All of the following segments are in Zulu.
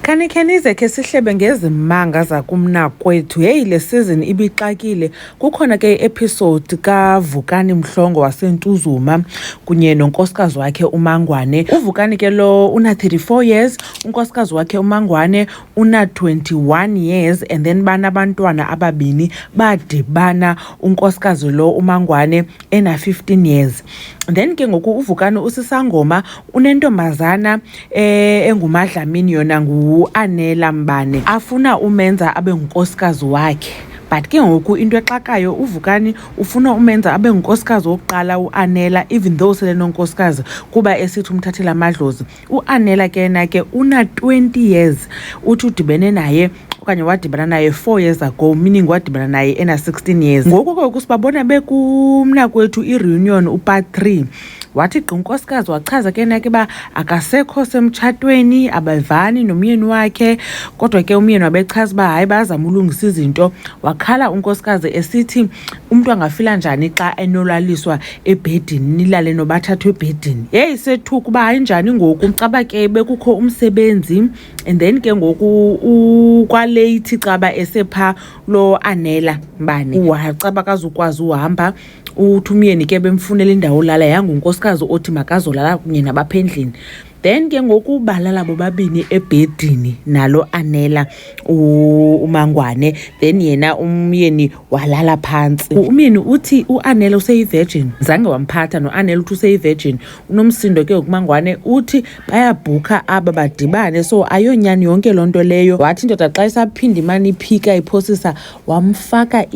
Khanize ke sihlebe ngezimanga zakumnakwethu. Hey, le season ibixakile. Kukhona ke episode kaVukani Mhlongo waseNtuzuma kunye nonkosikazi wakhe uMangwane. uVukani ke lo una 34 years, unkosikazi wakhe uMangwane una 21 years, and then banabantwana ababini badibana unkosikazi lo uMangwane ena 15 years. Then ke ngoku uVukani usisangoma unentombazana enguMadlamini yona nguAnela Mbane afuna umenza abe ngunkosikazi wakhe. But ke ngoku into exakayo uVukani ufuna umenza abe ngunkosikazi wokuqala uAnela, even though sele nonkosikazi kuba esithi umthathela amadlozi. uAnela ke yena ke una 20 years, uthi udibene naye okanye wadibana naye 4 years ago, meaning wadibana naye ena 16 years. Ngoku ke kusibabona bekumnakwethu ireunion upart 3. Wathi gqa unkosikazi wachaza ke yena ke ba akasekho semtshatweni, abavani nomyeni wakhe, kodwa ke umyeni wabechaza ba hayi bazama ulungisa izinto. Wakhala unkosikazi esithi umuntu angafila njani xa enolaliswa ebhedini, nilale nobathathwe ebhedini. Hey sethuka uba hayi njani ngoku caba ke bekukho umsebenzi, and then ke ngoku kwalate caba esepha lo Anela Mbane wacaba kazukwazi uhamba. Uthi umyeni ke bemfunela indawo lala yangunkosikazi othi makazolala kunye nabaphendlini. Then ke ngoku balala bobabini ebhedini nalo Anela uMangwane, then yena umyeni walala phansi. Umyeni uthi uAnela useyivirgin, zange wamphatha noAnela uthi useyivirgin. Unomsindo ke uMangwane uthi bayabhuka aba badibane, so ayonyani yonke lonto leyo. Wathi indoda xa isaphinda imani iphika iphosisa wamfaka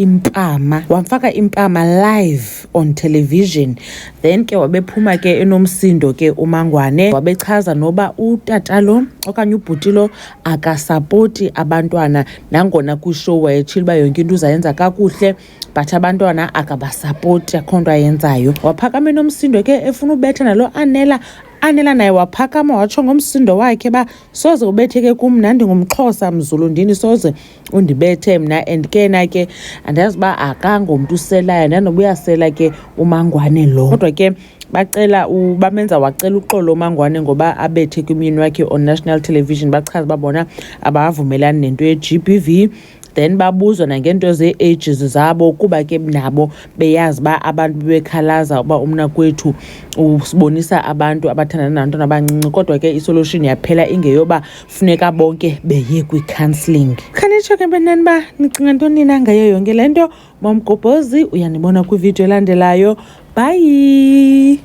impama live on television. Then ke wabephuma ke enomsindo ke uMangwane wabechaza noba utata lo okanye ubhuti lo akasapoti abantwana, nangona kwishow wayetshila uba yonke into uzayenza kakuhle but abantwana akabasapoti, akho nto ayenzayo. Waphakama enomsindo ke efuna ubetha nalo Anela naye waphakama watsho ngomsindo wakhe ba soze ubetheke kum, nandi ngumXhosa Mzulu ndini, soze undibethe mna. And ke na ke andazi ba akangomntu uselayo, nanobuyasela ke uMangwane lo, kodwa ke bacela bamenza wacela uxolo uMangwane ngoba abethe kumyeni wakhe on national television. Bachaza babona abavumelani nento ye-GBV. Then babuzwa nangento ze-ages zabo kuba ke nabo beyazi ba abantu bekhalaza uba umnakwethu usibonisa abantu abathandana nabantwana abancinci, kodwa ke isolution yaphela ingeyoba funeka bonke beye kwi-counselling. Khanitsho ke benani ba nicinga ntoni nina ngayo yonke le nto? Momgobhozi uyanibona kwivideo elandelayo. Bye.